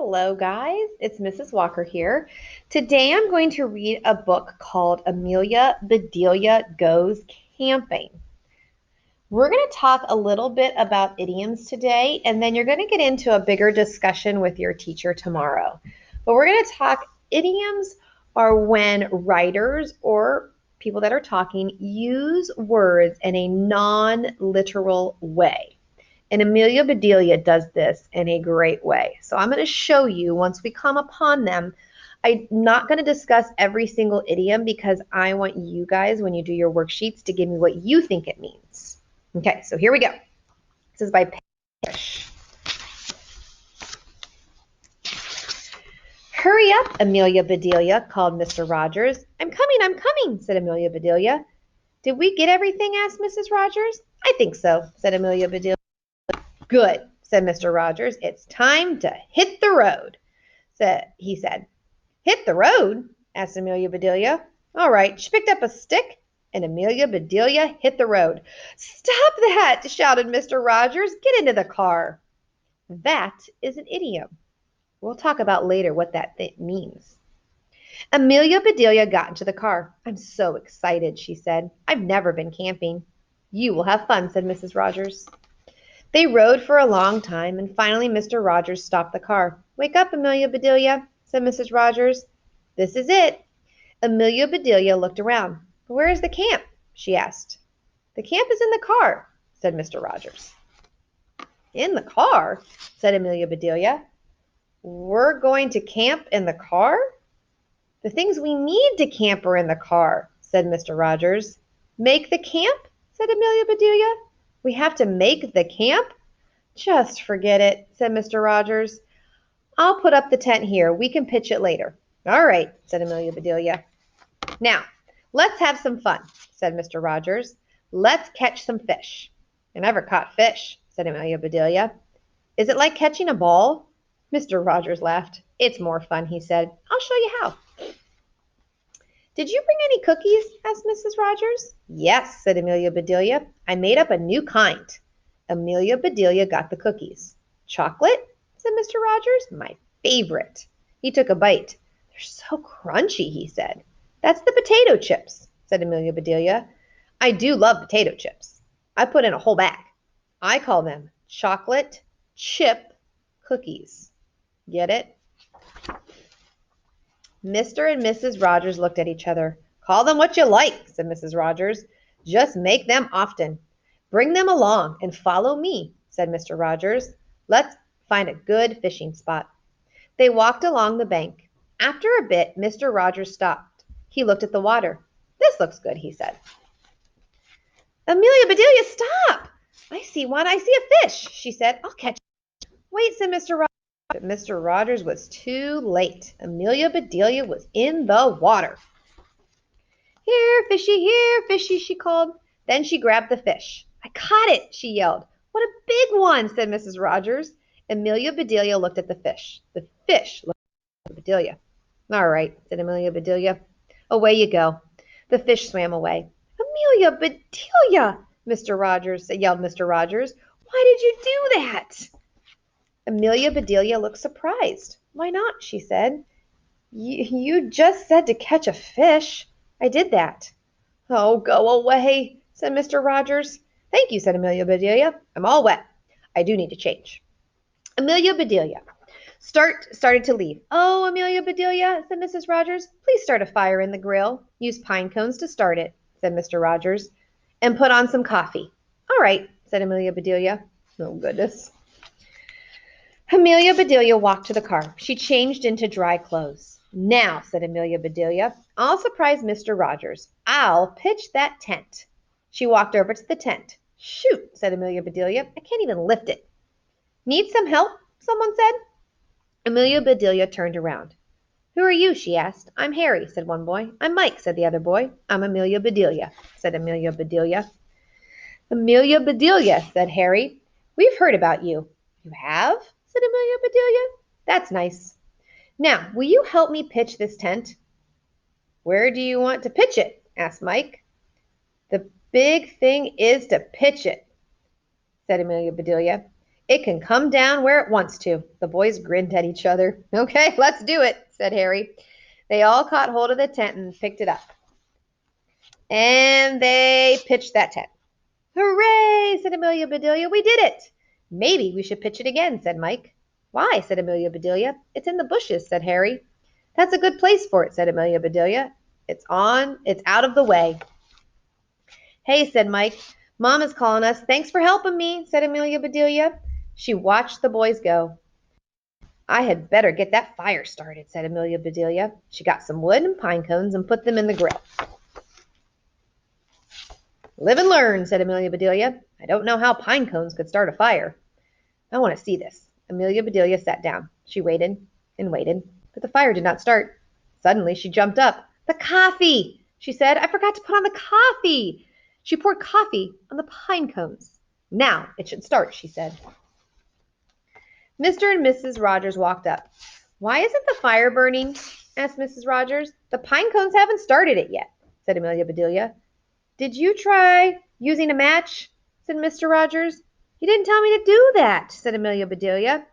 Hello, guys. It's Mrs. Walker here. Today I'm going to read a book called Amelia Bedelia Goes Camping. We're going to talk a little bit about idioms today, and then you're going to get into a bigger discussion with your teacher tomorrow. But we're going to talk idioms are when writers or people that are talking use words in a non-literal way. And Amelia Bedelia does this in a great way. So I'm going to show you once we come upon them. I'm not going to discuss every single idiom because I want you guys, when you do your worksheets, to give me what you think it means. Okay, so here we go. This is by Fish. Hurry up, Amelia Bedelia, called Mr. Rogers. I'm coming, said Amelia Bedelia. Did we get everything? Asked Mrs. Rogers. I think so, said Amelia Bedelia. Good, said Mr. Rogers. It's time to hit the road, he said. Hit the road? Asked Amelia Bedelia. All right, she picked up a stick, and Amelia Bedelia hit the road. Stop that, shouted Mr. Rogers. Get into the car. That is an idiom. We'll talk about later what that means. Amelia Bedelia got into the car. I'm so excited, she said. I've never been camping. You will have fun, said Mrs. Rogers. They rode for a long time, and finally Mr. Rogers stopped the car. Wake up, Amelia Bedelia, said Mrs. Rogers. This is it. Amelia Bedelia looked around. Where is the camp? She asked. The camp is in the car, said Mr. Rogers. In the car, said Amelia Bedelia. We're going to camp in the car? The things we need to camp are in the car, said Mr. Rogers. Make the camp? Said Amelia Bedelia. We have to make the camp? Just forget it, said Mr. Rogers. I'll put up the tent here. We can pitch it later. All right, said Amelia Bedelia. Now, let's have some fun, said Mr. Rogers. Let's catch some fish. I never caught fish, said Amelia Bedelia. Is it like catching a ball? Mr. Rogers laughed. It's more fun, he said. I'll show you how. Did you bring any cookies? Asked Mrs. Rogers. Yes, said Amelia Bedelia. I made up a new kind. Amelia Bedelia got the cookies. Chocolate? Said Mr. Rogers. My favorite. He took a bite. They're so crunchy, he said. That's the potato chips, said Amelia Bedelia. I do love potato chips. I put in a whole bag. I call them chocolate chip cookies. Get it? Mr. and Mrs. Rogers looked at each other. Call them what you like, said Mrs. Rogers. Just make them often. Bring them along and follow me, said Mr. Rogers. Let's find a good fishing spot. They walked along the bank. After a bit, Mr. Rogers stopped. He looked at the water. This looks good, he said. Amelia Bedelia, stop! I see one. I see a fish, she said. I'll catch it. Wait, said Mr. Rogers. But Mr. Rogers was too late. Amelia Bedelia was in the water. Here, fishy, she called. Then she grabbed the fish. I caught it, she yelled. What a big one, said Mrs. Rogers. Amelia Bedelia looked at the fish. The fish looked at Bedelia. All right, said Amelia Bedelia. Away you go. The fish swam away. Amelia Bedelia, yelled Mr. Rogers. Why did you do that? Amelia Bedelia looked surprised. Why not? She said. You just said to catch a fish. I did that. Oh, go away, said Mr. Rogers. Thank you, said Amelia Bedelia. I'm all wet. I do need to change. Amelia Bedelia started to leave. Oh, Amelia Bedelia, said Mrs. Rogers. Please start a fire in the grill. Use pine cones to start it, said Mr. Rogers. And put on some coffee. All right, said Amelia Bedelia. Oh, goodness. Amelia Bedelia walked to the car. She changed into dry clothes. Now, said Amelia Bedelia, I'll surprise Mr. Rogers. I'll pitch that tent. She walked over to the tent. Shoot, said Amelia Bedelia. I can't even lift it. Need some help? Someone said. Amelia Bedelia turned around. Who are you? She asked. I'm Harry, said one boy. I'm Mike, said the other boy. I'm Amelia Bedelia, said Amelia Bedelia. Amelia Bedelia, said Harry. We've heard about you. You have? Said Amelia Bedelia. That's nice. Now, will you help me pitch this tent? Where do you want to pitch it? Asked Mike. The big thing is to pitch it, said Amelia Bedelia. It can come down where it wants to. The boys grinned at each other. Okay, let's do it, said Harry. They all caught hold of the tent and picked it up. And they pitched that tent. Hooray, said Amelia Bedelia. We did it. Maybe we should pitch it again, said Mike. Why, said Amelia Bedelia. It's in the bushes, said Harry. That's a good place for it, said Amelia Bedelia. It's out of the way. Hey, said Mike. Mom is calling us. Thanks for helping me, said Amelia Bedelia. She watched the boys go. I had better get that fire started, said Amelia Bedelia. She got some wood and pine cones and put them in the grill. Live and learn, said Amelia Bedelia. I don't know how pine cones could start a fire. I want to see this. Amelia Bedelia sat down. She waited and waited, but the fire did not start. Suddenly she jumped up. The coffee, she said. I forgot to put on the coffee. She poured coffee on the pine cones. Now it should start, she said. Mr. and Mrs. Rogers walked up. Why isn't the fire burning? Asked Mrs. Rogers. The pine cones haven't started it yet, said Amelia Bedelia. Did you try using a match? Said Mr. Rogers. You didn't tell me to do that, said Amelia Bedelia.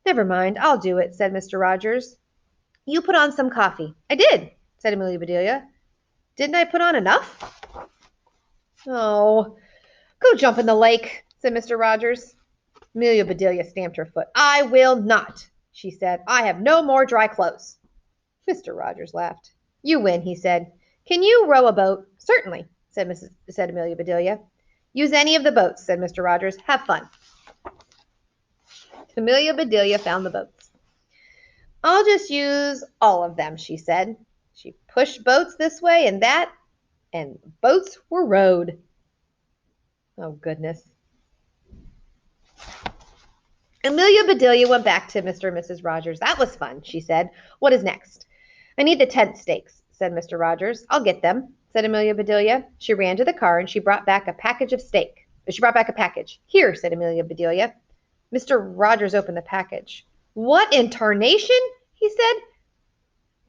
Never mind, I'll do it, said Mr. Rogers. You put on some coffee. I did, said Amelia Bedelia. Didn't I put on enough? Oh, go jump in the lake, said Mr. Rogers. Amelia Bedelia stamped her foot. I will not, she said. I have no more dry clothes. Mr. Rogers laughed. You win, he said. Can you row a boat? Certainly, said Amelia Bedelia. Use any of the boats, said Mr. Rogers. Have fun. Amelia Bedelia found the boats. I'll just use all of them, she said. She pushed boats this way and that, and boats were rowed. Oh, goodness. Amelia Bedelia went back to Mr. and Mrs. Rogers. That was fun, she said. What is next? I need the tent stakes, said Mr. Rogers. I'll get them, said Amelia Bedelia. She ran to the car and she brought back a package of steak. She brought back a package. Here, said Amelia Bedelia. Mr. Rogers opened the package. What in tarnation? He said.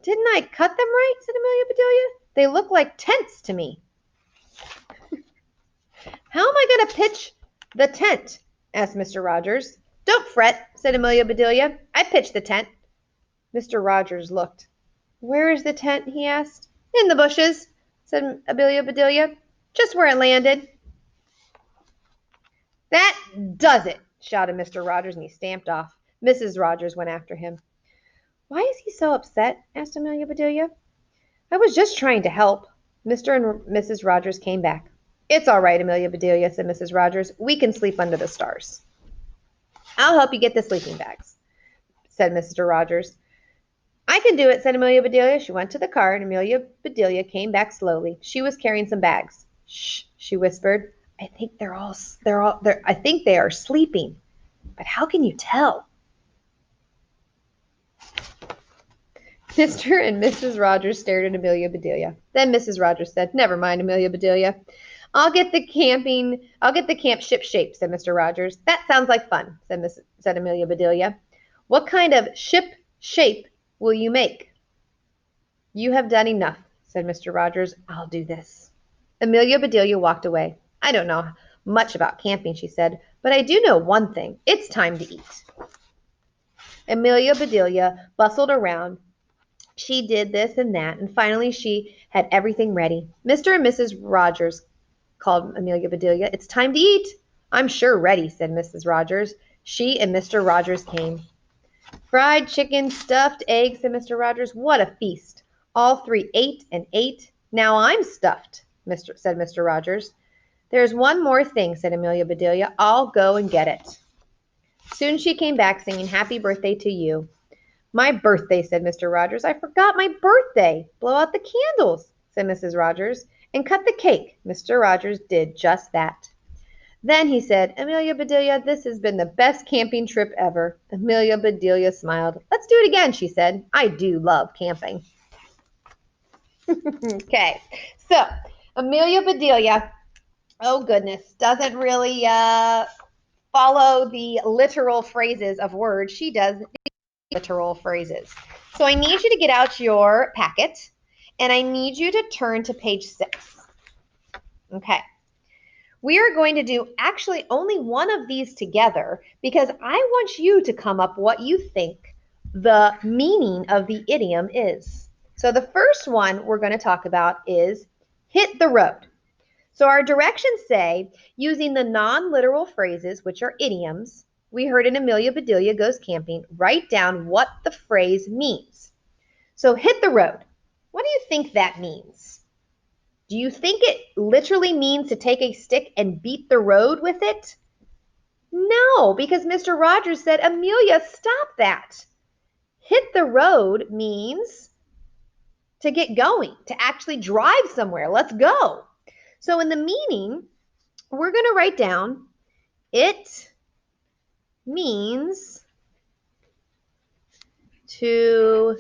Didn't I cut them right? Said Amelia Bedelia. They look like tents to me. How am I going to pitch the tent? Asked Mr. Rogers. Don't fret, said Amelia Bedelia. I pitched the tent. Mr. Rogers looked. Where is the tent? He asked. In the bushes, said Amelia Bedelia. Just where it landed. That does it, shouted Mr. Rogers, and he stamped off. Mrs. Rogers went after him. Why is he so upset? Asked Amelia Bedelia. I was just trying to help. Mr. and Mrs. Rogers came back. It's all right, Amelia Bedelia, said Mrs. Rogers. We can sleep under the stars. I'll help you get the sleeping bags, said Mr. Rogers. I can do it, said Amelia Bedelia. She went to the car, and Amelia Bedelia came back slowly. She was carrying some bags. Shh, she whispered. I think I think they are sleeping. But how can you tell? Mr. and Mrs. Rogers stared at Amelia Bedelia. Then Mrs. Rogers said, Never mind, Amelia Bedelia. I'll get the camp ship shape, said Mr. Rogers. That sounds like fun, said Amelia Bedelia. What kind of ship shape will you make? You have done enough, said Mr. Rogers. I'll do this. Amelia Bedelia walked away. I don't know much about camping, she said, but I do know one thing. It's time to eat. Amelia Bedelia bustled around. She did this and that, and finally she had everything ready. Mr. and Mrs. Rogers called Amelia Bedelia. It's time to eat. I'm sure ready, said Mrs. Rogers. She and Mr. Rogers came. Fried chicken, stuffed eggs, said Mr. Rogers. What a feast. All three ate and ate. Now I'm stuffed, said Mr. Rogers. There's one more thing, said Amelia Bedelia. I'll go and get it. Soon she came back singing happy birthday to you. My birthday, said Mr. Rogers. I forgot my birthday. Blow out the candles, said Mrs. Rogers, and cut the cake. Mr. Rogers did just that. Then he said, Amelia Bedelia, this has been the best camping trip ever. Amelia Bedelia smiled. Let's do it again, she said. I do love camping. Okay, so Amelia Bedelia, oh goodness, doesn't really follow the literal phrases of words. She does literal phrases. So I need you to get out your packet, and I need you to turn to page 6. Okay. We are going to do actually only one of these together because I want you to come up what you think the meaning of the idiom is. So the first one we're going to talk about is hit the road. So our directions say, using the non-literal phrases, which are idioms, we heard in Amelia Bedelia Goes Camping, write down what the phrase means. So hit the road. What do you think that means? Do you think it literally means to take a stick and beat the road with it? No, because Mr. Rogers said, Amelia, stop that. Hit the road means to get going, to actually drive somewhere. Let's go. So in the meaning, we're going to write down it means to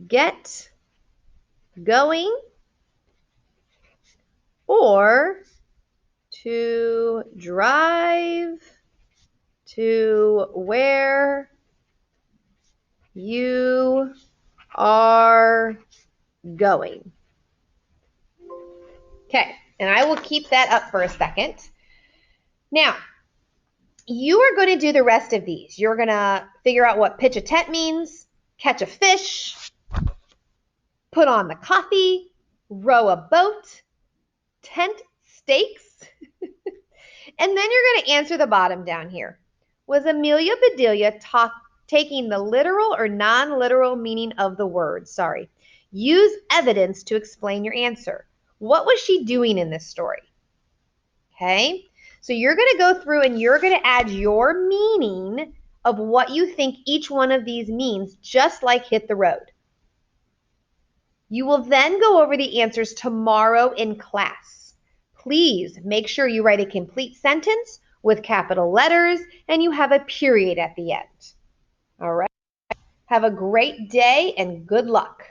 get going or to drive to where you are going. Okay, and I will keep that up for a second. Now, you are going to do the rest of these. You're going to figure out what pitch a tent means, catch a fish, put on the coffee, row a boat, tent stakes, and then you're going to answer the bottom down here. Was Amelia Bedelia taking the literal or non-literal meaning of the word? Sorry. Use evidence to explain your answer. What was she doing in this story? Okay, so you're going to go through and you're going to add your meaning of what you think each one of these means, just like hit the road. You will then go over the answers tomorrow in class. Please make sure you write a complete sentence with capital letters and you have a period at the end. All right. Have a great day and good luck.